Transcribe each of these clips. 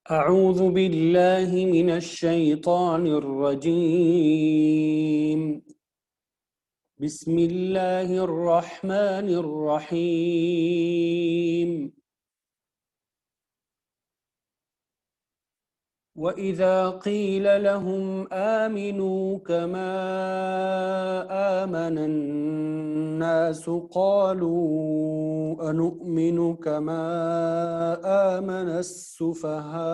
أعوذ بالله من الشيطان الرجيم بسم الله الرحمن الرحيم وإذا قيل لهم آمنوا كما آمن الناس قالوا أنؤمن كما آمن السفهاء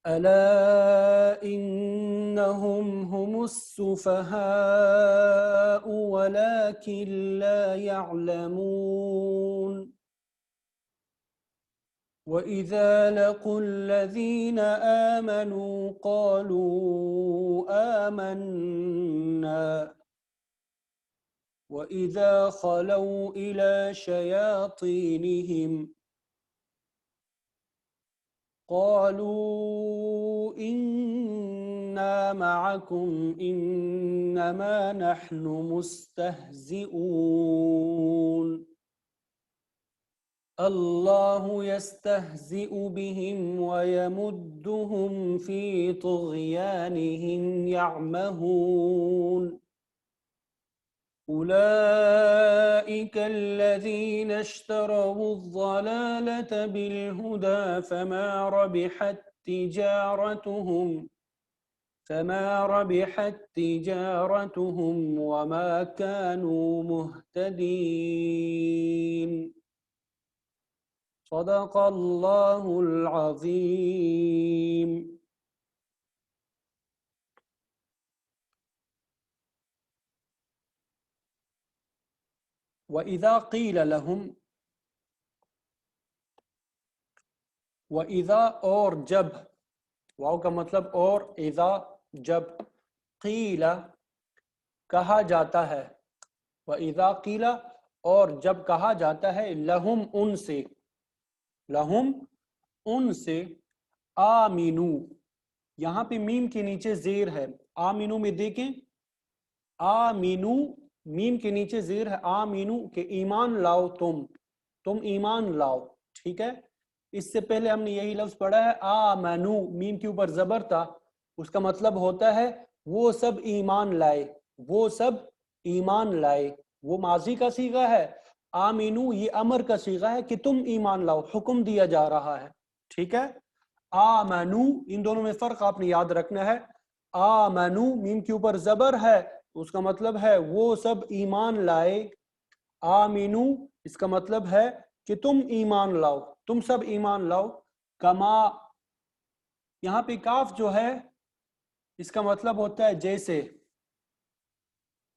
ألا إنهم هم السفهاء ولكن لا يعلمون وإذا لقوا الذين آمنوا قالوا آمنا وإذا خلوا إلى شياطينهم قالوا إنا معكم إنما نحن مستهزئون الله يستهزئ بهم ويمدهم في طغيانهم يعمهون أولئك الذين اشتروا الضلالة بالهدى فما ربحت تجارتهم وما كانوا مهتدين صدق الله العظيم. وَإِذَا قِيلَ لَهُمْ، وَإِذَا اور جب، واو کا مطلب اور، اذا جب، قیل کہا جاتا ہے، وَإِذَا قِيلَ اور جب کہا جاتا ہے، لہم ان سے، لہم ان سے، آمینو، یہاں پہ میم کے نیچے زیر ہے، آمینو میں دیکھیں، آمینو میم کے نیچے زیر ہے، آمینو کہ ایمان لاؤ، تم ایمان لاؤ، ٹھیک ہے. اس سے پہلے ہم نے یہی لفظ پڑھا ہے، آمنو میم کے اوپر زبر تھا، اس کا مطلب ہوتا ہے وہ سب ایمان لائے، وہ سب ایمان لائے، وہ ماضی کا صیغہ ہے، آمینو یہ امر کا صیغہ ہے کہ تم ایمان لاؤ، حکم دیا جا رہا ہے، ٹھیک ہے. آمنو ان دونوں میں فرق آپ نے یاد رکھنا ہے، آمنو میم کے اوپر زبر ہے، اس کا مطلب ہے وہ سب ایمان لائے، آمینو اس کا مطلب ہے کہ تم ایمان لاؤ، تم سب ایمان لاؤ، کما یہاں پہ کاف جو ہے اس کا مطلب ہوتا ہے جیسے،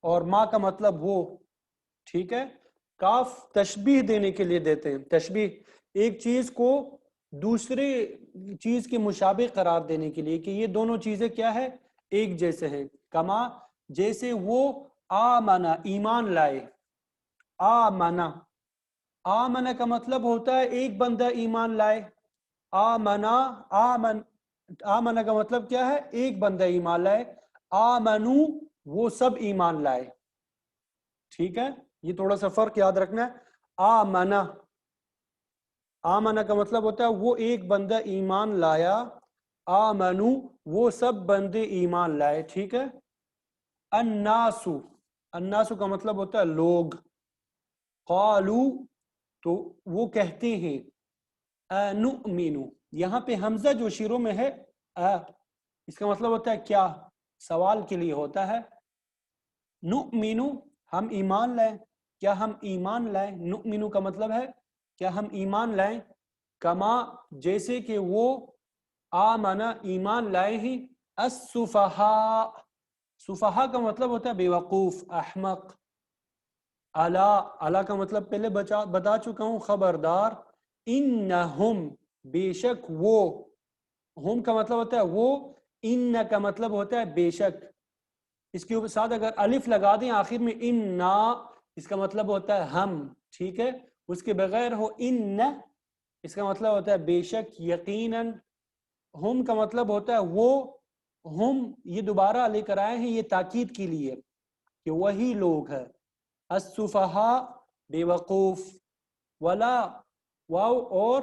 اور ما کا مطلب وہ، ٹھیک ہے. کاف تشبیہ دینے کے لیے دیتے ہیں، تشبیہ ایک چیز کو دوسرے چیز کے مشابہ قرار دینے کے لیے کہ یہ دونوں چیزیں کیا ہے، ایک جیسے ہیں. کما جیسے وہ آمنا ایمان لائے، آمنا، آمنا کا مطلب ہوتا ہے ایک بندہ ایمان لائے، آمنا کا مطلب کیا ہے، ایک بندہ ایمان لائے، آمنو وہ سب ایمان لائے، ٹھیک ہے. یہ تھوڑا سا فرق یاد رکھنا ہے. آمنا کا مطلب ہوتا ہے وہ ایک بندہ ایمان لایا، آمنو وہ سب بندے ایمان لائے، ٹھیک ہے. الناسو کا مطلب ہوتا ہے لوگ، قالو تو وہ کہتے ہیں، انؤمنو یہاں پہ حمزہ جو شروع میں ہے اس کا مطلب ہوتا ہے کیا، سوال کے لیے ہوتا ہے. نؤمنو ہم ایمان لائیں، کیا ہم ایمان لائیں، نؤمنو کا مطلب ہے کیا ہم ایمان لائیں، کما جیسے کہ وہ، آمنا ایمان لائے ہیں، السفہاء سفہاء کا مطلب ہوتا ہے بے وقوف، احمق. الا کا مطلب پہلے بتا چکا ہوں، خبردار. انہم بے شک وہ، ہم کا مطلب ہوتا ہے وہ، ان کا مطلب ہوتا ہے بے شک، اس کے ساتھ اگر الف لگا دیں آخر میں اننا اس کا مطلب ہوتا ہے ہم، ٹھیک ہے. اس کے بغیر ہو ان اس کا مطلب ہوتا ہے بے شک، یقیناً. ہم کا مطلب ہوتا ہے وہ، ہم یہ دوبارہ لے کر آئے ہیں یہ تاکید کے لیے کہ وہی لوگ ہے. السفہاء بے وقوف، ولا واو اور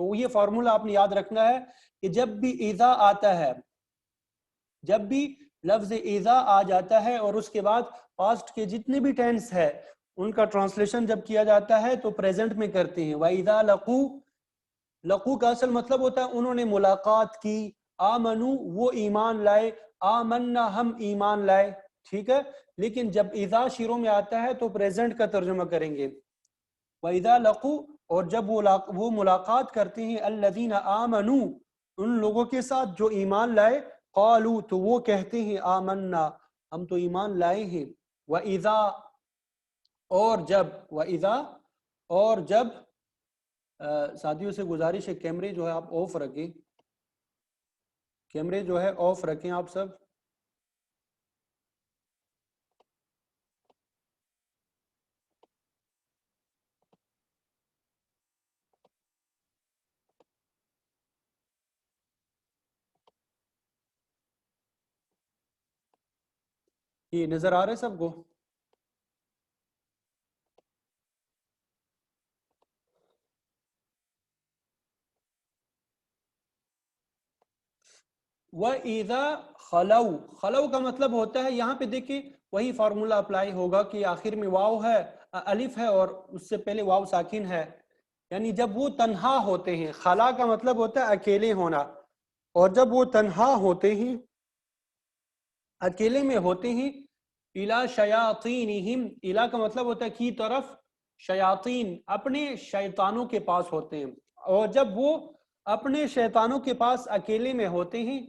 تو یہ فارمولا آپ نے یاد رکھنا ہے کہ جب بھی اذا آتا ہے، جب بھی لفظ اذا آ جاتا ہے اور اس کے بعد پاسٹ کے جتنے بھی ٹینس ہے ان کا ٹرانسلیشن جب کیا جاتا ہے تو پریزنٹ میں کرتے ہیں. وَإِذَا لقو کا اصل مطلب ہوتا ہے انہوں نے ملاقات کی، آمنو وہ ایمان لائے، آمنا ہم ایمان لائے، ٹھیک ہے. لیکن جب اذا شروع میں آتا ہے تو پریزنٹ کا ترجمہ کریں گے. وَإِذَا لَقُوا اور جب وہ ملاقات کرتے ہیں الَّذِينَ آمَنُوا ان لوگوں کے ساتھ جو ایمان لائے، قالوا تو وہ کہتے ہیں آمنا ہم تو ایمان لائے ہیں. وَإِذَا اور جب ساتھیوں سے گزارش ہے کیمرے جو ہے آپ آف رکھیں، کیمرے جو ہے آف رکھیں آپ سب. یہ نظر آ رہے سب کو؟ وَإِذَا خَلَوْا کا مطلب ہوتا ہے، یہاں پہ دیکھیں وہی فارمولا اپلائی ہوگا کہ آخر میں واو ہے، الف ہے اور اس سے پہلے واو ساکن ہے، یعنی جب وہ تنہا ہوتے ہیں. خلا کا مطلب ہوتا ہے اکیلے ہونا، اور جب وہ تنہا ہوتے ہیں، اکیلے میں ہوتے ہیں، اِلَى شَيَاطِينِهِمْ اِلَى کا مطلب ہوتا ہے کی طرف، شیاطین اپنے شیطانوں کے پاس ہوتے ہیں. اور جب وہ اپنے شیطانوں کے پاس اکیلے میں ہوتے ہیں،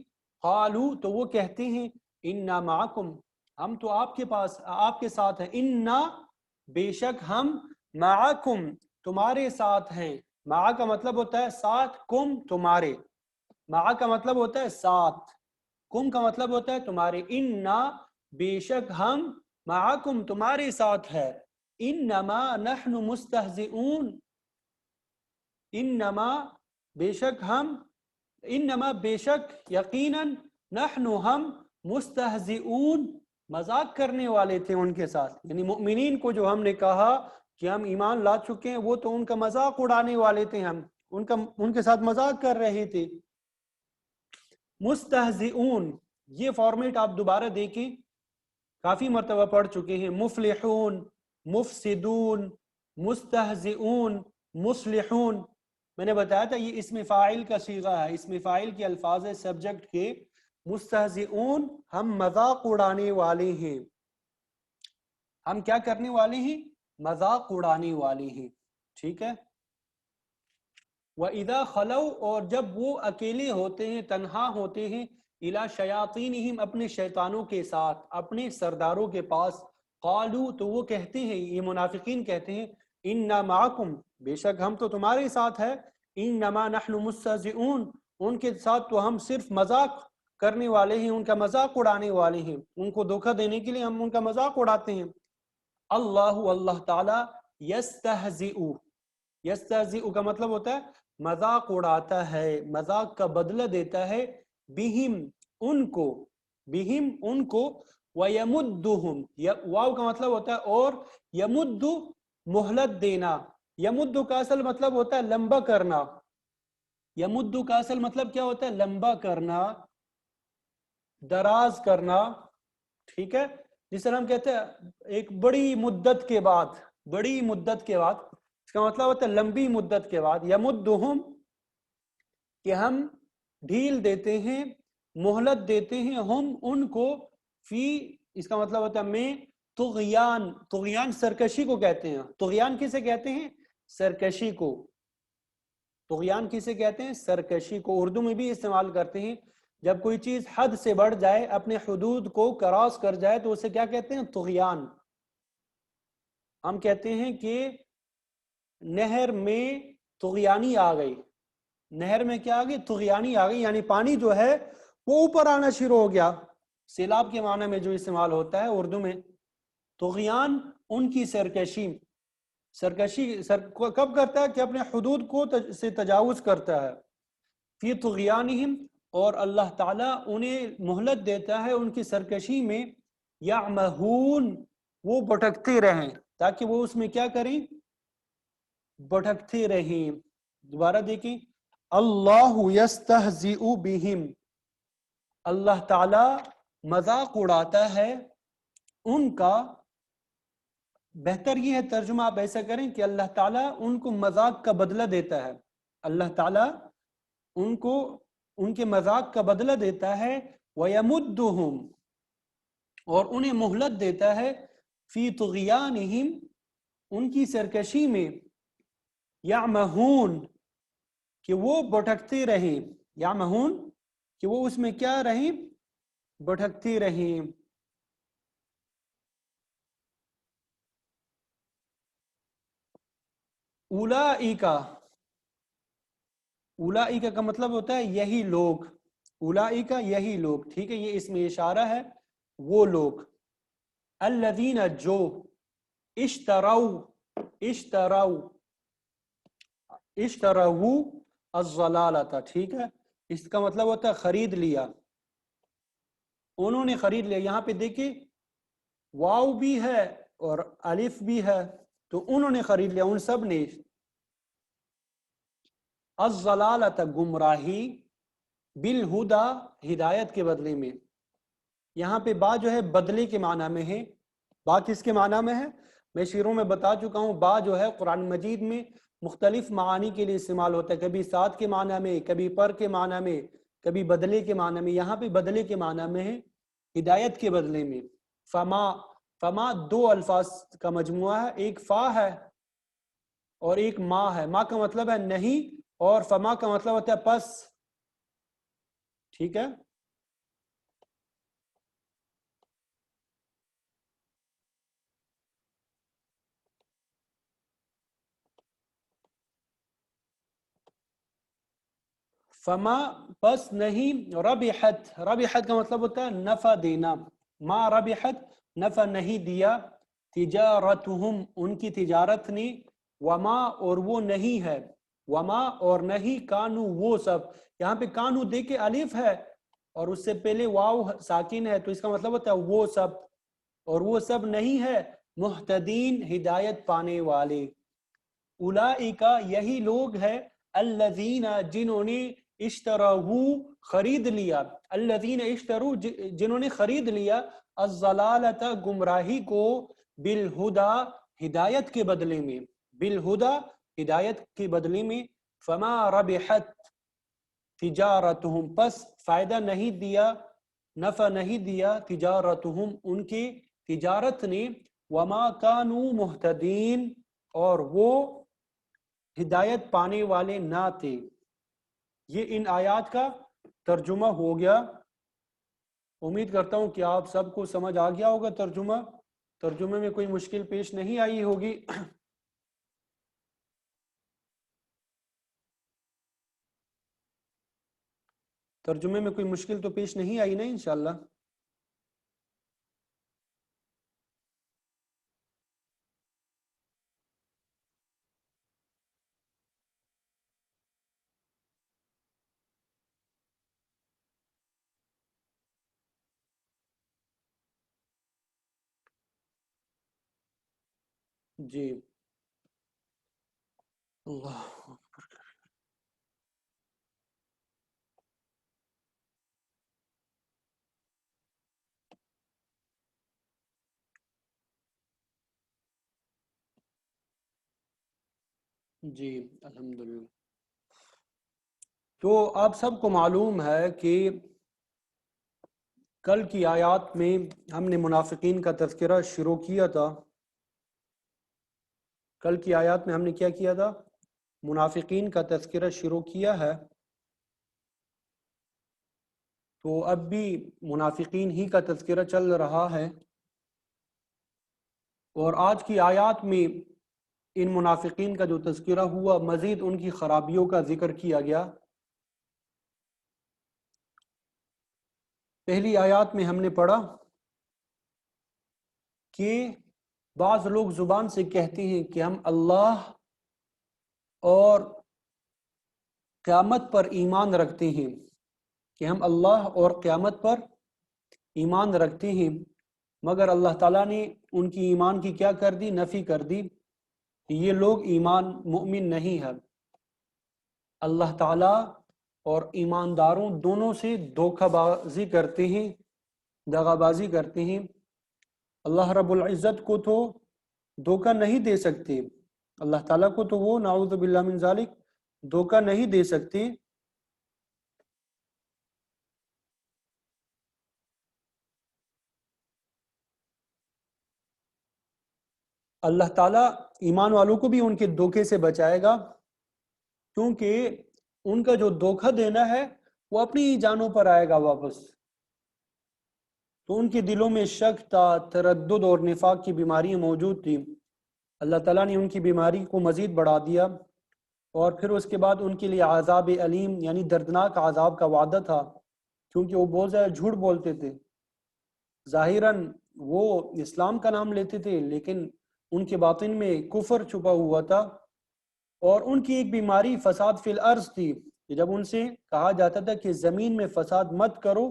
قالوا تو وہ کہتے ہیں اِنَّا مَعَكُمْ ہم تو آپ کے پاس آپ کے ساتھ ہیں. اِنَّا بے شک ہم، مَعَكُمْ تمہارے ساتھ ہیں. مع کا مطلب ہوتا ہے ساتھ، کم تمہارے، مع کا مطلب ہوتا ہے ساتھ، کم کا مطلب ہوتا ہے تمہارے. اِنَّا بے شک ہم، معَكُمْ تمہارے ساتھ ہے. انما نحن مستہزئون انما بے شک ہم، انما بے شک یقیناً، نحن ہم، مستہزئون مذاق کرنے والے تھے ان کے ساتھ. یعنی مؤمنین کو جو ہم نے کہا کہ ہم ایمان لا چکے ہیں، وہ تو ان کا مذاق اڑانے والے تھے، ہم ان کے ساتھ مذاق کر رہے تھے. مستہزئون یہ فارمیٹ آپ دوبارہ دیکھیں، کافی مرتبہ پڑھ چکے ہیں. مفلحون، مفسدون، مستہزئون، مصلحون. میں نے بتایا تھا یہ اسم فاعل کا صیغہ ہے، اسم فاعل کے الفاظ سبجیکٹ کے. مستہزئون ہم مذاق اڑانے والے ہیں، ہم کیا کرنے والے ہیں؟ مذاق اڑانے والے ہیں، ٹھیک ہے. وَإِذَا خَلَوْا اور جب وہ اکیلے ہوتے ہیں، تنہا ہوتے ہیں، اِلَى شَيَاطِينِهِمْ اپنے شیطانوں کے ساتھ، اپنے سرداروں کے پاس، قالوا تو وہ کہتے ہیں، یہ منافقین کہتے ہیں، اِنَّا مَعَكُمْ بے شک ہم تو تمہارے ساتھ ہے. اِنَّمَا نَحْنُ مُسْتَهْزِئُونَ ان کے ساتھ تو ہم صرف مذاق کرنے والے ہیں، ان کا مذاق اڑانے والے ہیں، ان کو دھوکہ دینے کے لیے ہم ان کا مذاق اڑاتے ہیں. اللہ تعالی یستہزئ، یستہزئ کا مطلب ہوتا ہے مذاق اڑاتا ہے، مذاق کا بدلہ دیتا ہے. بہم ان کو، بہم ان کو، ویمدہم واو کا مطلب ہوتا ہے اور، یمد مہلت دینا. یمد کا اصل مطلب ہوتا ہے لمبا کرنا، یمد کا اصل مطلب کیا ہوتا ہے؟ لمبا کرنا، دراز کرنا، ٹھیک ہے. جس طرح ہم کہتے ہیں ایک بڑی مدت کے بعد، بڑی مدت کے بعد، اس کا مطلب ہوتا ہے لمبی مدت کے بعد. یمدہم کہ ہم ڈھیل دیتے ہیں، مہلت دیتے ہیں، ہم ان کو، فی اس کا مطلب ہوتا ہے میں، طغیان، طغیان سرکشی کو کہتے ہیں. طغیان کسے کہتے ہیں؟ سرکشی کو. طغیان کسے کہتے ہیں؟ سرکشی کو. اردو میں بھی استعمال کرتے ہیں جب کوئی چیز حد سے بڑھ جائے، اپنے حدود کو کراس کر جائے تو اسے کیا کہتے ہیں؟ طغیان. ہم کہتے ہیں کہ نہر میں طغیانی آ گئی، نہر میں کیا آ گئی؟ طغیانی آ گئی، یعنی پانی جو ہے وہ اوپر آنا شروع ہو گیا. سیلاب کے معنی میں جو استعمال ہوتا ہے اردو میں. طغیان ان کی سرکشی، سرکشی کب کرتا ہے؟ کہ اپنے حدود کو سے تجاوز کرتا ہے. فی طغیانہم اور اللہ تعالیٰ انہیں مہلت دیتا ہے ان کی سرکشی میں. یعمہون وہ بھٹکتے رہیں، تاکہ وہ اس میں کیا کریں؟ بھٹکتے رہیں. دوبارہ دیکھیں، اللہ یستہزئ بہم، اللہ تعالی مذاق اڑاتا ہے ان کا. بہتر یہ ہے ترجمہ آپ ایسا کریں کہ اللہ تعالیٰ ان کو مذاق کا بدلہ دیتا ہے. اللہ تعالیٰ ان کو ان کے مذاق کا بدلہ دیتا ہے. وَيَمُدُّهُمْ، اور انہیں مہلت دیتا ہے. فی طغیانہم، ان کی سرکشی میں. یعمہون، کہ وہ بھٹکتے رہیں. یعمہون، کہ وہ اس میں کیا رہیں؟ بھٹکتے رہیں. اولئک، اولئک کا مطلب ہوتا ہے یہی لوگ. اولئک یہی لوگ، ٹھیک ہے، یہ اس میں اشارہ ہے وہ لوگ. الذین، جو. اشتروا الضلالۃ، ٹھیک ہے، اس کا مطلب ہوتا ہے خرید لیا. انہوں نے خرید لیا. یہاں پہ دیکھیں واو بھی ہے اور الف بھی ہے، تو انہوں نے خرید لیا، ان سب نے. الضلالۃ، گمراہی. بالہدا، ہدایت کے بدلے میں. یہاں پہ با جو ہے بدلے کے معنی میں ہے. با کس کے معنی میں ہے؟ میں شیروں میں بتا چکا ہوں، با جو ہے قرآن مجید میں مختلف معانی کے لیے استعمال ہوتا ہے. کبھی ساتھ کے معنی میں، کبھی پر کے معنی میں، کبھی بدلے کے معنی میں. یہاں پہ بدلے کے معنی میں ہے، ہدایت کے بدلے میں. فما، فما دو الفاظ کا مجموعہ ہے، ایک فا ہے اور ایک ما ہے. ما کا مطلب ہے نہیں، اور فما کا مطلب ہوتا ہے پس. ٹھیک ہے. فما، پس نہیں. ربحت، ربحت کا مطلب ہوتا ہے نفع دینا. ما ربحت، نفع نہیں دیا. تجارتہم، ان کی تجارت نے. وما، اور وہ نہیں ہے. وما، اور نہیں. کانو، وہ سب. یہاں پہ کانو دے کے الف ہے اور اس سے پہلے واو ساکن ہے، تو اس کا مطلب ہوتا ہے وہ سب. اور وہ سب نہیں ہے مہتدین، ہدایت پانے والے. اولئک، یہی لوگ ہے. الذین، جنہوں نے. اشتروا، خرید لیا. الذین اشتروا، جنہوں نے خرید لیا. الضلالۃ، گمراہی کو. بالہدا، ہدایت کے بدلے میں. بالہدا، ہدایت کے بدلے میں. فما ربحت تجارتہم، پس فائدہ نہیں دیا، نفع نہیں دیا. تجارتہم، ان کی تجارت نے. وما کانوا مہتدین، اور وہ ہدایت پانے والے نہ تھے. یہ ان آیات کا ترجمہ ہو گیا. امید کرتا ہوں کہ آپ سب کو سمجھ آ گیا ہوگا ترجمہ. ترجمے میں کوئی مشکل پیش نہیں آئی ہوگی. ترجمے میں کوئی مشکل تو پیش نہیں آئی نا انشاءاللہ. جی. اللہ اکبر. جی الحمدللہ. تو آپ سب کو معلوم ہے کہ کل کی آیات میں ہم نے منافقین کا تذکرہ شروع کیا تھا. کل کی آیات میں ہم نے کیا کیا تھا؟ منافقین کا تذکرہ شروع کیا ہے. تو اب بھی منافقین ہی کا تذکرہ چل رہا ہے. اور آج کی آیات میں ان منافقین کا جو تذکرہ ہوا، مزید ان کی خرابیوں کا ذکر کیا گیا. پہلی آیات میں ہم نے پڑھا کہ بعض لوگ زبان سے کہتے ہیں کہ ہم اللہ اور قیامت پر ایمان رکھتے ہیں، کہ ہم اللہ اور قیامت پر ایمان رکھتے ہیں، مگر اللہ تعالیٰ نے ان کی ایمان کی کیا کر دی؟ نفی کر دی، کہ یہ لوگ ایمان مؤمن نہیں ہے. اللہ تعالیٰ اور ایمانداروں دونوں سے دھوکہ بازی کرتے ہیں، دغا بازی کرتے ہیں۔ اللہ رب العزت کو تو دھوکہ نہیں دے سکتے، اللہ تعالیٰ کو تو وہ نعوذ باللہ من ذالک دھوکہ نہیں دے سکتے۔ اللہ تعالیٰ ایمان والوں کو بھی ان کے دھوکے سے بچائے گا، کیونکہ ان کا جو دھوکہ دینا ہے وہ اپنی ہی جانوں پر آئے گا واپس۔ تو ان کے دلوں میں شک تھا، تردد اور نفاق کی بیماریاں موجود تھی، اللہ تعالیٰ نے ان کی بیماری کو مزید بڑھا دیا، اور پھر اس کے بعد ان کے لیے عذاب علیم یعنی دردناک عذاب کا وعدہ تھا، کیونکہ وہ بہت زیادہ جھوٹ بولتے تھے۔ ظاہراً وہ اسلام کا نام لیتے تھے، لیکن ان کے باطن میں کفر چھپا ہوا تھا۔ اور ان کی ایک بیماری فساد فی الارض تھی، کہ جب ان سے کہا جاتا تھا کہ زمین میں فساد مت کرو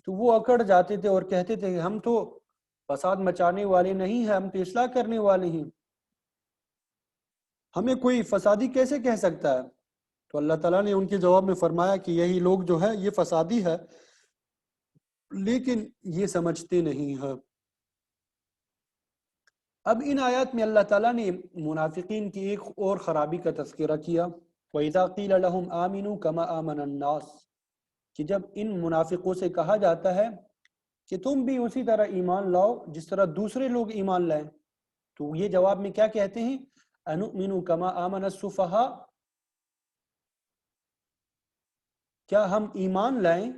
تو وہ اکڑ جاتے تھے اور کہتے تھے کہ ہم تو فساد مچانے والے نہیں ہیں، ہم تو اصلاح کرنے والے ہیں، ہمیں کوئی فسادی کیسے کہہ سکتا ہے؟ تو اللہ تعالیٰ نے ان کے جواب میں فرمایا کہ یہی لوگ جو ہے یہ فسادی ہے، لیکن یہ سمجھتے نہیں ہیں۔ اب ان آیات میں اللہ تعالیٰ نے منافقین کی ایک اور خرابی کا تذکرہ کیا، وَإِذَا قِيلَ لَهُمْ آمِنُوا كَمَا آمَنَ النَّاسِ، کہ جب ان منافقوں سے کہا جاتا ہے کہ تم بھی اسی طرح ایمان لاؤ جس طرح دوسرے لوگ ایمان لائیں، تو یہ جواب میں کیا کہتے ہیں؟ أَنُؤْمِنُ كَمَا آمَنَ السُّفَهَاءُ، کیا ہم ایمان لائیں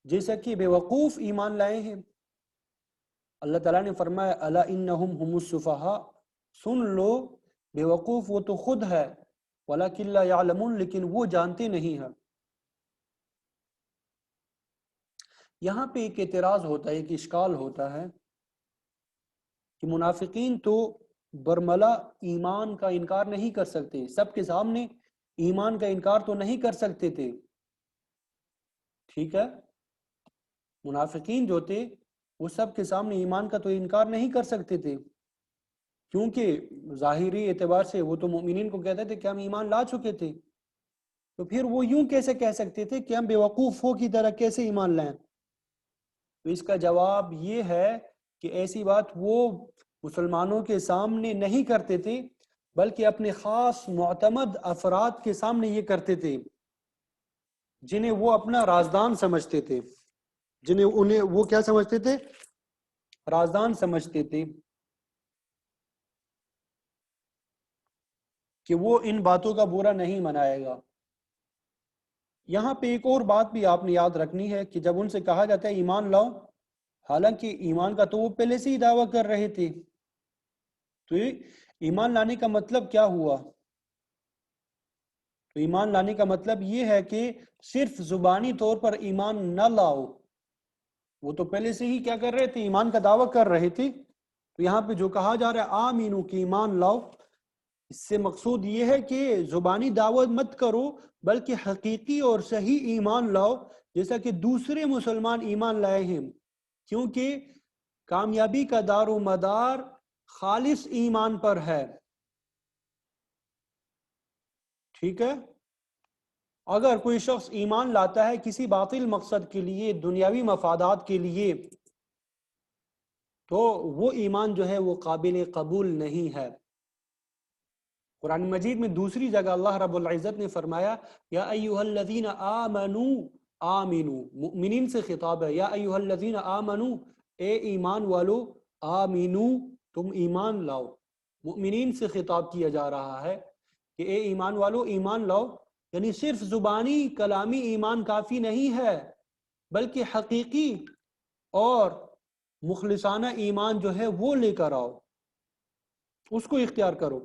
جیسا کہ بے وقوف ایمان لائے ہیں؟ اللہ تعالیٰ نے فرمایا الا انہم هم السفہاء، سن لو بے وقوف وہ تو خود ہے، ولکن لا یعلمون، لیکن وہ جانتے نہیں ہیں۔ یہاں پہ ایک اعتراض ہوتا ہے، ایک اشکال ہوتا ہے کہ منافقین تو برملا ایمان کا انکار نہیں کر سکتے، سب کے سامنے ایمان کا انکار تو نہیں کر سکتے تھے، ٹھیک ہے؟ منافقین جو تھے وہ سب کے سامنے ایمان کا تو انکار نہیں کر سکتے تھے، کیونکہ ظاہری اعتبار سے وہ تو مومنین کو کہتے تھے کہ ہم ایمان لا چکے تھے، تو پھر وہ یوں کیسے کہہ سکتے تھے کہ ہم بے وقوفوں کی طرح کیسے ایمان لائیں؟ تو اس کا جواب یہ ہے کہ ایسی بات وہ مسلمانوں کے سامنے نہیں کرتے تھے، بلکہ اپنے خاص معتمد افراد کے سامنے یہ کرتے تھے، جنہیں وہ اپنا رازدان سمجھتے تھے، انہیں وہ کیا سمجھتے تھے؟ رازدان سمجھتے تھے، کہ وہ ان باتوں کا برا نہیں منائے گا۔ یہاں پہ ایک اور بات بھی آپ نے یاد رکھنی ہے کہ جب ان سے کہا جاتا ہے ایمان لاؤ، حالانکہ ایمان کا تو وہ پہلے سے ہی دعویٰ کر رہے تھے، تو ایمان لانے کا مطلب کیا ہوا؟ تو ایمان لانے کا مطلب یہ ہے کہ صرف زبانی طور پر ایمان نہ لاؤ، وہ تو پہلے سے ہی کیا کر رہے تھے؟ ایمان کا دعویٰ کر رہے تھے۔ تو یہاں پہ جو کہا جا رہا ہے آمینو کہ ایمان لاؤ، اس سے مقصود یہ ہے کہ زبانی دعوت مت کرو، بلکہ حقیقی اور صحیح ایمان لاؤ، جیسا کہ دوسرے مسلمان ایمان لائے ہیں، کیونکہ کامیابی کا دار و مدار خالص ایمان پر ہے، ٹھیک ہے؟ اگر کوئی شخص ایمان لاتا ہے کسی باطل مقصد کے لیے، دنیاوی مفادات کے لیے، تو وہ ایمان جو ہے وہ قابل قبول نہیں ہے۔ قرآن مجید میں دوسری جگہ اللہ رب العزت نے فرمایا یا ایہا الذین آمنوا آمنو، مؤمنین سے خطاب ہے، یا ایہا الذین آمنو، اے ایمان والو، آمنو، تم ایمان لاؤ، مؤمنین سے خطاب کیا جا رہا ہے کہ اے ایمان والو ایمان لاؤ، یعنی صرف زبانی کلامی ایمان کافی نہیں ہے، بلکہ حقیقی اور مخلصانہ ایمان جو ہے وہ لے کر آؤ، اس کو اختیار کرو۔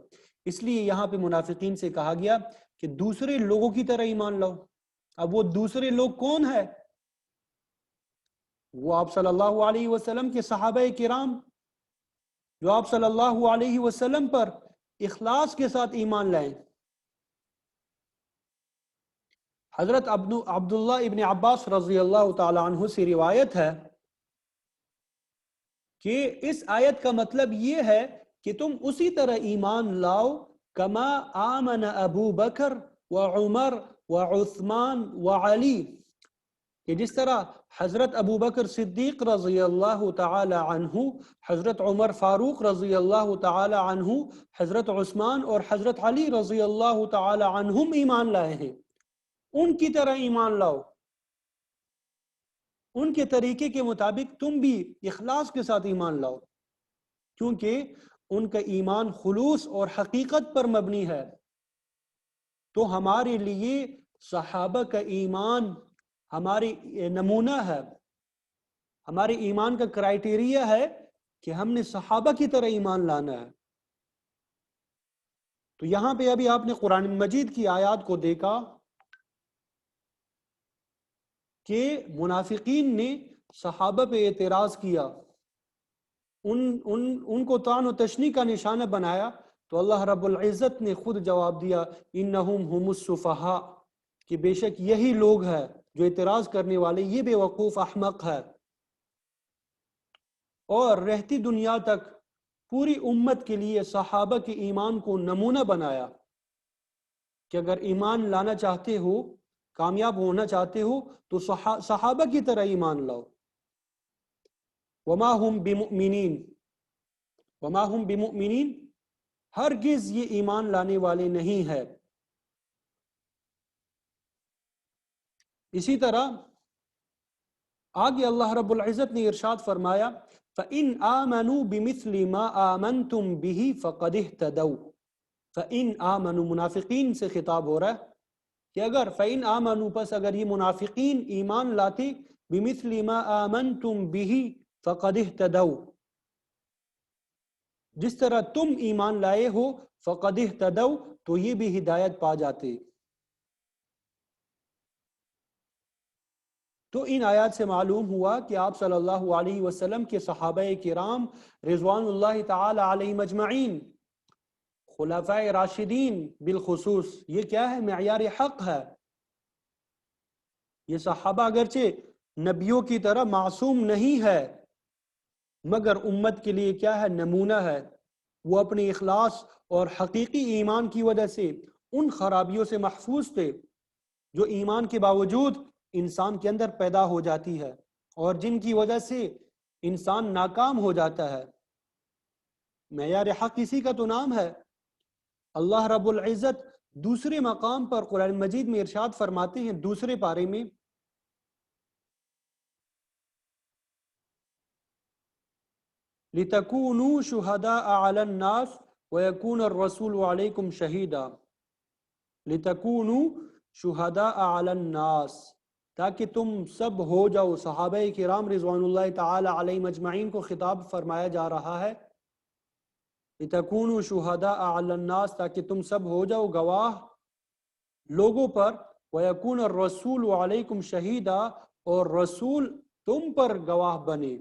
اس لیے یہاں پہ منافقین سے کہا گیا کہ دوسرے لوگوں کی طرح ایمان لاؤ۔ اب وہ دوسرے لوگ کون ہے؟ وہ آپ صلی اللہ علیہ وسلم کے صحابہ کرام، جو آپ صلی اللہ علیہ وسلم پر اخلاص کے ساتھ ایمان لائیں۔ حضرت عبداللہ ابن عباس رضی اللہ تعالی عنہ سے روایت ہے کہ اس آیت کا مطلب یہ ہے کہ تم اسی طرح ایمان لاؤ کما آمن ابو بکر وعمر وعثمان وعلی، کہ جس طرح حضرت ابو بکر صدیق رضی اللہ تعالی عنہ، حضرت عمر فاروق رضی اللہ تعالی عنہ، حضرت عثمان اور حضرت علی رضی اللہ تعالی عنہم ایمان لائے ہیں، ان کی طرح ایمان لاؤ، ان کے طریقے کے مطابق تم بھی اخلاص کے ساتھ ایمان لاؤ، کیونکہ ان کا ایمان خلوص اور حقیقت پر مبنی ہے۔ تو ہمارے لیے صحابہ کا ایمان ہماری نمونہ ہے، ہمارے ایمان کا کرائیٹیریا ہے کہ ہم نے صحابہ کی طرح ایمان لانا ہے۔ تو یہاں پہ ابھی آپ نے قرآن مجید کی آیات کو دیکھا کہ منافقین نے صحابہ پہ اعتراض کیا، ان کو طعن و تشنیع کا نشانہ بنایا، تو اللہ رب العزت نے خود جواب دیا انہم ہم السفہاء، کہ بے شک یہی لوگ ہیں جو اعتراض کرنے والے، یہ بے وقوف احمق ہے۔ اور رہتی دنیا تک پوری امت کے لیے صحابہ کے ایمان کو نمونہ بنایا کہ اگر ایمان لانا چاہتے ہو، کامیاب ہونا چاہتے ہو، تو صحابہ کی طرح ایمان لاؤ۔ وما ہم بمؤمنین، وما ہم بمؤمنین، ہرگز یہ ایمان لانے والے نہیں ہے۔ اسی طرح آگے اللہ رب العزت نے ارشاد فرمایا فَإِنْ آمَنُوا بِمِثْلِ مَا آمَنْتُمْ بِهِ فَقَدْ اهْتَدَوْا، فَإِنْ آمَنُوا، منافقین سے خطاب ہو رہا ہے کہ اگر فَإِنْ آمَنُوا، پس اگر یہ منافقین ایمان لاتے بِمِثْلِ مَا آمَنْتُمْ بِهِ فَقَدْ اهْتَدَوْا، جس طرح تم ایمان لائے ہو، فَقَدْ اهْتَدَوْا، تو یہ بھی ہدایت پا جاتے۔ تو ان آیات سے معلوم ہوا کہ آپ صلی اللہ علیہ وسلم کے صحابہ کرام رضوان اللہ تعالی علیہ مجمعین، خلفائے راشدین بالخصوص، یہ کیا ہے؟ معیار حق ہے۔ یہ صحابہ اگرچہ نبیوں کی طرح معصوم نہیں ہے، مگر امت کے لیے کیا ہے؟ نمونہ ہے۔ وہ اپنی اخلاص اور حقیقی ایمان کی وجہ سے ان خرابیوں سے محفوظ تھے جو ایمان کے باوجود انسان کے اندر پیدا ہو جاتی ہے اور جن کی وجہ سے انسان ناکام ہو جاتا ہے۔ معیار حق اسی کا تو نام ہے۔ اللہ رب العزت دوسرے مقام پر قرآن مجید میں ارشاد فرماتے ہیں، دوسرے پارے میں، لِتَكُونُوا شُهَدَاءَ عَلَى النَّاسِ وَيَكُونَ الرَّسُولُ عَلَيْكُمْ شَهِيدًا، لِتَكُونُوا شُهَدَاءَ عَلَى النَّاسِ، تاکہ تم سب ہو جاؤ۔ صحابہ کرام رضوان اللہ تعالی علیہ مجمعین کو خطاب فرمایا جا رہا ہے، لِتَكُونُوا شُهَدَاءَ عَلَى النَّاسِ، تاکہ تم سب ہو جاؤ گواہ لوگوں پر، وَيَكُونَ الرَّسُولُ عَلَيْكُمْ شَهِيدًا، اور رسول تم پر گواہ بنے۔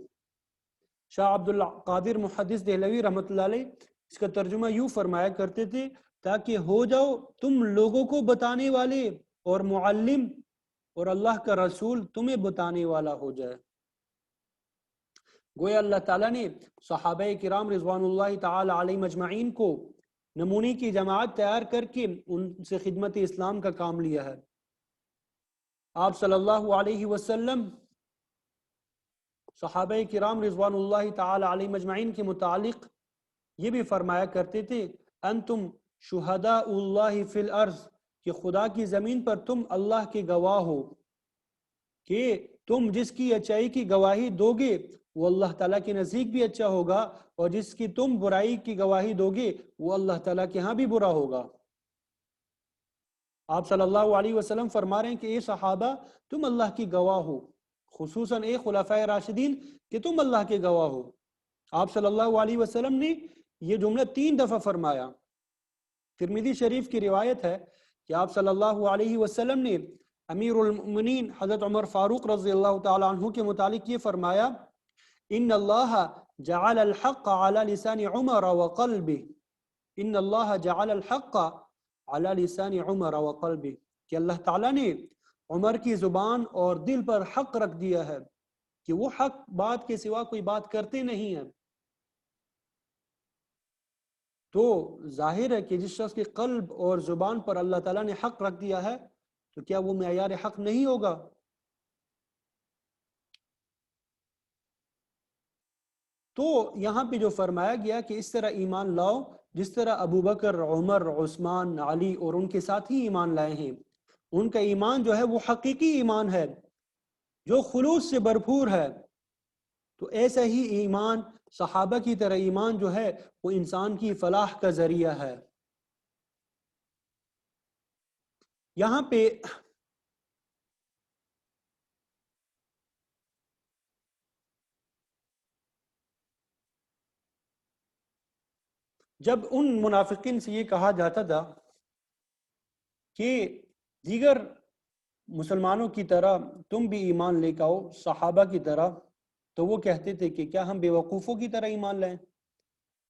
شاہ عبد القادر محدث دہلوی رحمۃ اللہ علیہ اس کا ترجمہ یوں فرمایا کرتے تھے، تاکہ ہو جاؤ تم لوگوں کو بتانے والے اور معلم، اور اللہ کا رسول تمہیں بتانے والا ہو جائے۔ گویا اللہ تعالیٰ نے صحابہ کرام رضوان اللہ تعالی علیہ مجمعین کو نمونے کی جماعت تیار کر کے ان سے خدمت اسلام کا کام لیا ہے۔ آپ صلی اللہ علیہ وسلم صحابہ کرام رضوان اللہ تعالی علیہ مجمعین کے متعلق یہ بھی فرمایا کرتے تھے، انتم شہداء اللہ فی الارض، کہ خدا کی زمین پر تم اللہ کے گواہ ہو، کہ تم جس کی اچائی کی گواہی دو گے وہ اللہ تعالیٰ کے نزدیک بھی اچھا ہوگا، اور جس کی تم برائی کی گواہی دو گے وہ اللہ تعالیٰ کے ہاں بھی برا ہوگا۔ آپ صلی اللہ علیہ وسلم فرما رہے ہیں کہ اے صحابہ تم اللہ کی گواہ ہو، خصوصاً اے خلفائے راشدین کہ تم اللہ کے گواہ ہو۔ آپ صلی اللہ علیہ وسلم نے یہ جملہ 3 دفعہ فرمایا۔ ترمذی شریف کی روایت ہے کہ آپ صلی اللہ علیہ وسلم نے امیر المؤمنین حضرت عمر فاروق رضی اللہ تعالی عنہ کے متعلق یہ فرمایا، ان اللہ جعل الحق على لسان عمر وقلبه، ان اللہ جعل الحق على لسان عمر وقلبه، کہ اللہ تعالیٰ نے عمر کی زبان اور دل پر حق رکھ دیا ہے کہ وہ حق بات کے سوا کوئی بات کرتے نہیں ہیں۔ تو ظاہر ہے کہ جس شخص کے قلب اور زبان پر اللہ تعالیٰ نے حق رکھ دیا ہے تو کیا وہ معیار حق نہیں ہوگا؟ تو یہاں پہ جو فرمایا گیا کہ اس طرح ایمان لاؤ جس طرح ابو بکر، عمر، عثمان، علی اور ان کے ساتھ ہی ایمان لائے ہیں، ان کا ایمان جو ہے وہ حقیقی ایمان ہے جو خلوص سے بھرپور ہے، تو ایسا ہی ایمان صحابہ کی طرح ایمان جو ہے وہ انسان کی فلاح کا ذریعہ ہے۔ یہاں پہ جب ان منافقین سے یہ کہا جاتا تھا کہ دیگر مسلمانوں کی طرح تم بھی ایمان لے کے آؤ صحابہ کی طرح، تو وہ کہتے تھے کہ کیا ہم بے وقوفوں کی طرح ایمان لائیں؟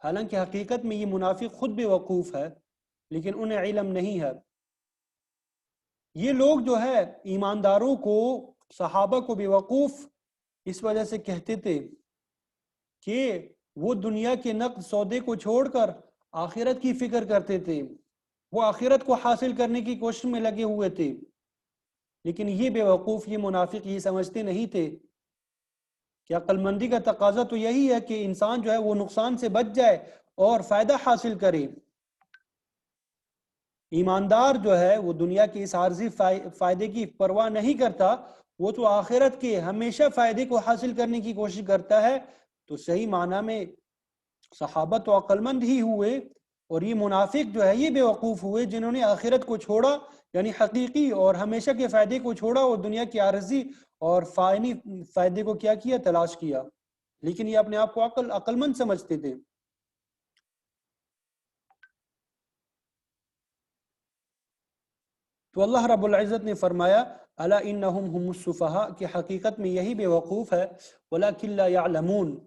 حالانکہ حقیقت میں یہ منافق خود بے وقوف ہے لیکن انہیں علم نہیں ہے۔ یہ لوگ جو ہے ایمانداروں کو، صحابہ کو بے وقوف اس وجہ سے کہتے تھے کہ وہ دنیا کے نقد سودے کو چھوڑ کر آخرت کی فکر کرتے تھے، وہ آخرت کو حاصل کرنے کی کوشش میں لگے ہوئے تھے، لیکن یہ بے وقوف، یہ منافق یہ سمجھتے نہیں تھے کہ عقل مندی کا تقاضا تو یہی ہے کہ انسان جو ہے وہ نقصان سے بچ جائے اور فائدہ حاصل کرے۔ ایماندار جو ہے وہ دنیا کے اس عارضی فائدے کی پرواہ نہیں کرتا، وہ تو آخرت کے ہمیشہ فائدے کو حاصل کرنے کی کوشش کرتا ہے۔ تو صحیح معنی میں صحابہ تو عقل مند ہی ہوئے، اور یہ منافق جو ہے یہ بے وقوف ہوئے جنہوں نے آخرت کو چھوڑا، یعنی حقیقی اور ہمیشہ کے فائدے کو چھوڑا اور دنیا کی عارضی اور فانی فائدے کو کیا کیا، تلاش کیا، لیکن یہ اپنے آپ کو عقل مند سمجھتے تھے۔ تو اللہ رب العزت نے فرمایا الا انہم هم السفہاء، کہ حقیقت میں یہی بے وقوف ہے، ولکن لا یعلمون،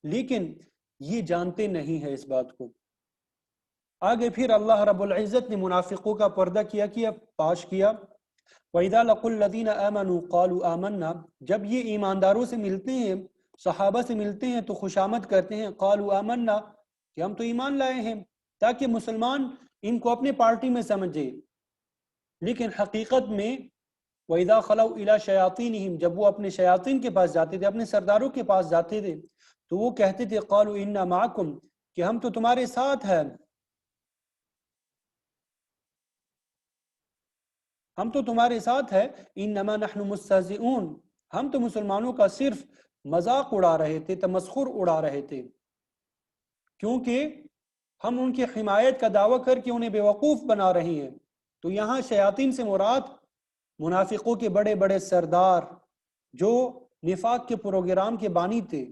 لیکن یہ جانتے نہیں ہے اس بات کو۔ آگے پھر اللہ رب العزت نے منافقوں کا پردہ کیا پاش کیا۔ وَإِذَا لَقُوا الَّذِينَ آمَنُوا قَالُوا آمَنَّا، جب یہ ایمانداروں سے ملتے ہیں، صحابہ سے ملتے ہیں تو خوشامد کرتے ہیں، قَالُوا آمَنَّا، کہ ہم تو ایمان لائے ہیں، تاکہ مسلمان ان کو اپنے پارٹی میں سمجھے، لیکن حقیقت میں وَإِذَا خَلَوْا إِلَى شَيَاطِينِهِمْ، جب وہ اپنے شیاطین کے پاس جاتے تھے، اپنے سرداروں کے پاس جاتے تھے، تو وہ کہتے تھے قَالُوا إِنَّا مَعَكُمْ، کہ ہم تو تمہارے ساتھ ہیں، ہم تو تمہارے ساتھ ہیں، انما نحن مستہزئون، ہم تو مسلمانوں کا صرف مذاق اڑا رہے تھے، تمسخر اڑا رہے تھے، کیونکہ ہم ان کی حمایت کا دعویٰ کر کے انہیں بیوقوف بنا رہے ہیں۔ تو یہاں شیاطین سے مراد منافقوں کے بڑے بڑے سردار جو نفاق کے پروگرام کے بانی تھے۔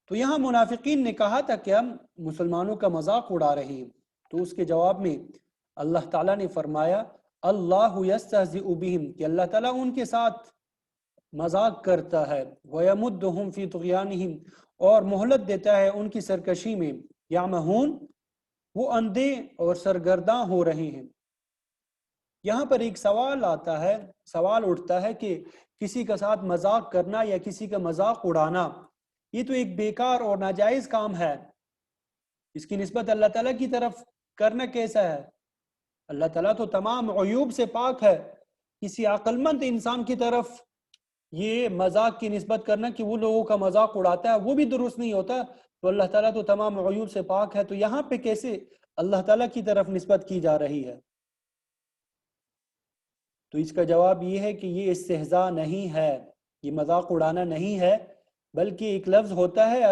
تو یہاں منافقین نے کہا تھا کہ ہم مسلمانوں کا مذاق اڑا رہے ہیں، تو اس کے جواب میں اللہ تعالیٰ نے فرمایا اللہ یستہزئ بہم، کہ اللہ تعالیٰ ان کے ساتھ مذاق کرتا ہے، وَيَمُدُّهُمْ فِي طُغْيَانِهِمْ، اور مہلت دیتا ہے ان کی سرکشی میں، یعمہون، وہ اندھے اور سرگرداں ہو رہے ہیں۔ یہاں پر ایک سوال آتا ہے، سوال اٹھتا ہے کہ کسی کا ساتھ مذاق کرنا یا کسی کا مذاق اڑانا یہ تو ایک بیکار اور ناجائز کام ہے، اس کی نسبت اللہ تعالیٰ کی طرف کرنا کیسا ہے؟ اللہ تعالیٰ تو تمام عیوب سے پاک ہے، کسی عقل مند انسان کی طرف یہ مذاق کی نسبت کرنا کہ وہ لوگوں کا مذاق اڑاتا ہے وہ بھی درست نہیں ہوتا، تو اللہ تعالیٰ تو تمام عیوب سے پاک ہے، تو یہاں پہ کیسے اللہ تعالیٰ کی طرف نسبت کی جا رہی ہے؟ تو اس کا جواب یہ ہے کہ یہ استہزاء نہیں ہے، یہ مذاق اڑانا نہیں ہے، بلکہ ایک لفظ ہوتا ہے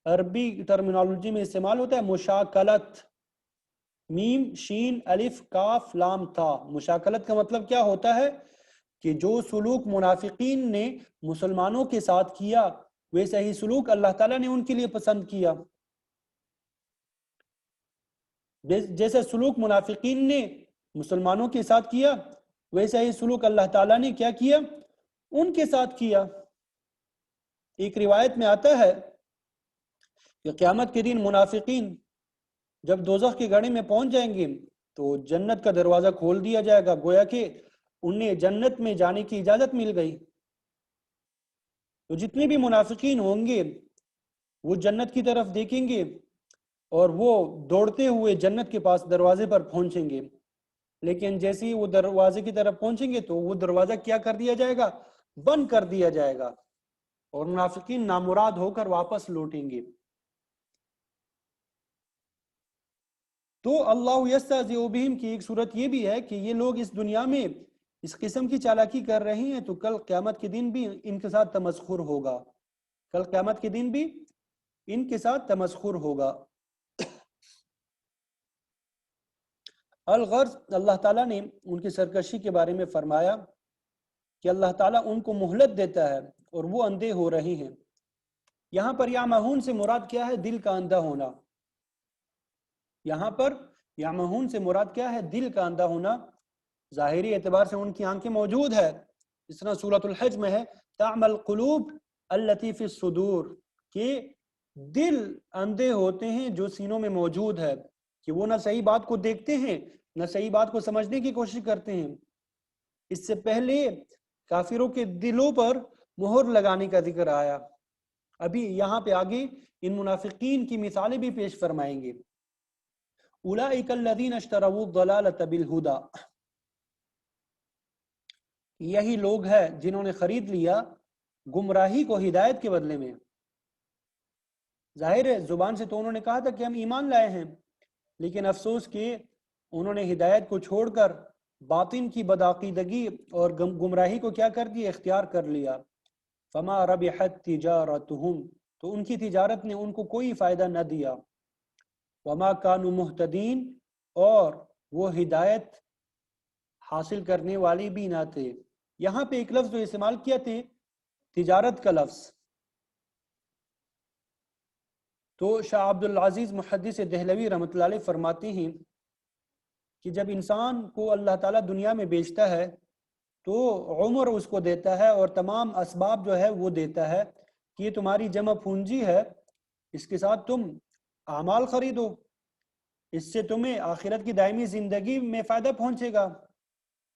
عربی ٹرمینالوجی میں استعمال ہوتا ہے مشاکلت، میم شین الف کاف لام تا۔ مشاکلت کا مطلب کیا ہوتا ہے کہ جو سلوک منافقین نے مسلمانوں کے ساتھ کیا ویسا ہی سلوک اللہ تعالیٰ نے ان کے لیے پسند کیا، جیسا سلوک منافقین نے مسلمانوں کے ساتھ کیا ویسا ہی سلوک اللہ تعالیٰ نے کیا کیا، ان کے ساتھ کیا۔ ایک روایت میں آتا ہے کہ قیامت کے دن منافقین جب دوزخ کے گڑھے میں پہنچ جائیں گے تو جنت کا دروازہ کھول دیا جائے گا، گویا کہ انہیں جنت میں جانے کی اجازت مل گئی۔ تو جتنے بھی منافقین ہوں گے وہ جنت کی طرف دیکھیں گے اور وہ دوڑتے ہوئے جنت کے پاس دروازے پر پہنچیں گے، لیکن جیسے ہی وہ دروازے کی طرف پہنچیں گے تو وہ دروازہ کیا کر دیا جائے گا؟ بند کر دیا جائے گا، اور منافقین نامراد ہو کر واپس لوٹیں گے۔ تو اللہ یستہزئ بہم کی ایک صورت یہ بھی ہے کہ یہ لوگ اس دنیا میں اس قسم کی چالاکی کر رہے ہیں، تو کل قیامت کے دن بھی ان کے ساتھ تمسخر ہوگا، کل قیامت کے دن بھی ان کے ساتھ تمسخر ہوگا۔ الغرض، اللہ تعالیٰ نے ان کی سرکشی کے بارے میں فرمایا کہ اللہ تعالیٰ ان کو مہلت دیتا ہے اور وہ اندھے ہو رہے ہیں۔ یہاں پر یعمہون سے مراد کیا ہے؟ دل کا اندھا ہونا۔ یہاں پر یعمہون سے مراد کیا ہے؟ دل کا اندھا ہونا۔ ظاہری اعتبار سے ان کی آنکھیں موجود ہے، اس طرح سورۃ الحج میں ہے تعمی القلوب التی فی الصدور، کہ دل اندھے ہوتے ہیں جو سینوں میں موجود ہے، کہ وہ نہ صحیح بات کو دیکھتے ہیں نہ صحیح بات کو سمجھنے کی کوشش کرتے ہیں۔ اس سے پہلے کافروں کے دلوں پر مہر لگانے کا ذکر آیا، ابھی یہاں پہ آگے ان منافقین کی مثالیں بھی پیش فرمائیں گے۔ اولئک الذین اشتروا الضلالۃ بالہدی، یہی لوگ ہیں جنہوں نے خرید لیا گمراہی کو ہدایت کے بدلے میں۔ ظاہر ہے زبان سے تو انہوں نے کہا تھا کہ ہم ایمان لائے ہیں، لیکن افسوس کہ انہوں نے ہدایت کو چھوڑ کر باطن کی بدعقیدگی اور گمراہی کو کیا کر دیا؟ اختیار کر لیا۔ فما ربحت تجارتہم، تو ان کی تجارت نے ان کو کوئی فائدہ نہ دیا۔ وما کانوا مہتدین، اور وہ ہدایت حاصل کرنے والی بھی نہ تھے۔ یہاں پہ ایک لفظ جو استعمال کیا تھے تجارت کا لفظ، تو شاہ عبد العزیز محدث دہلوی رحمۃ اللہ علیہ فرماتے ہیں کہ جب انسان کو اللہ تعالیٰ دنیا میں بیچتا ہے تو عمر اس کو دیتا ہے اور تمام اسباب جو ہے وہ دیتا ہے کہ یہ تمہاری جمع پونجی ہے، اس کے ساتھ تم اعمال خریدو، اس سے تمہیں آخرت کی دائمی زندگی میں فائدہ پہنچے گا۔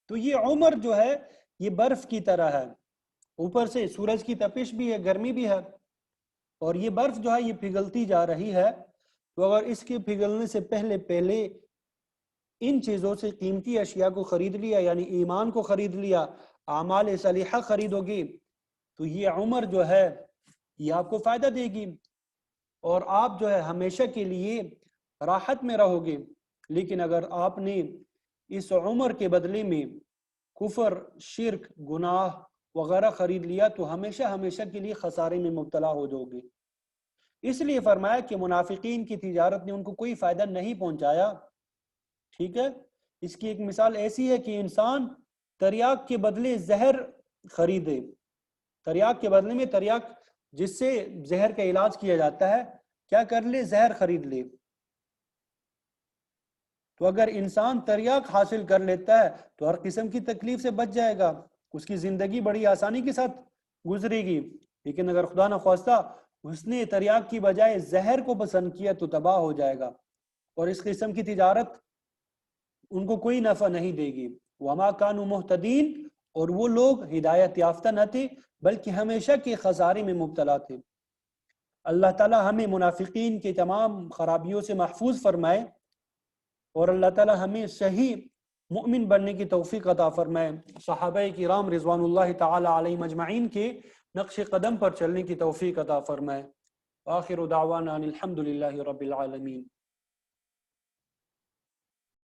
تو یہ عمر جو ہے یہ برف کی طرح ہے، اوپر سے سورج کی تپش بھی ہے، گرمی بھی ہے، اور یہ برف جو ہے یہ پگھلتی جا رہی ہے۔ تو اگر اس کے پگھلنے سے پہلے ان چیزوں سے قیمتی اشیاء کو خرید لیا، یعنی ایمان کو خرید لیا، اعمال صالحہ خریدو گی، تو یہ عمر جو ہے یہ آپ کو فائدہ دے گی اور آپ جو ہے ہمیشہ کے لیے راحت میں رہو گے۔ لیکن اگر آپ نے اس عمر کے بدلے میں کفر، شرک، گناہ وغیرہ خرید لیا تو ہمیشہ کے لیے خسارے میں مبتلا ہو جاؤ گے۔ اس لیے فرمایا کہ منافقین کی تجارت نے ان کو کوئی فائدہ نہیں پہنچایا۔ ٹھیک ہے، اس کی ایک مثال ایسی ہے کہ انسان تریاک کے بدلے زہر خریدے، تریاک کے بدلے میں تریاک جس سے زہر کا علاج کیا جاتا ہے، کیا کر لے؟ زہر خرید لے۔ تو اگر انسان تریاک حاصل کر لیتا ہے تو ہر قسم کی تکلیف سے بچ جائے گا، اس کی زندگی بڑی آسانی کے ساتھ گزرے گی۔ لیکن اگر خدا نخواستہ اس نے تریاک کی بجائے زہر کو پسند کیا تو تباہ ہو جائے گا، اور اس قسم کی تجارت ان کو کوئی نفع نہیں دے گی۔ وما کانوا مہتدین، اور وہ لوگ ہدایت یافتہ نہ تھے بلکہ ہمیشہ کے خسارے میں مبتلا تھے۔ اللہ تعالی ہمیں منافقین کے تمام خرابیوں سے محفوظ فرمائے، اور اللہ تعالی ہمیں صحیح مؤمن بننے کی توفیق عطا فرمائے، صحابہ کرام رضوان اللہ تعالی علیہم اجمعین کے نقش قدم پر چلنے کی توفیق عطا فرمائے۔ آخر دعوانا الحمد للہ رب العالمین۔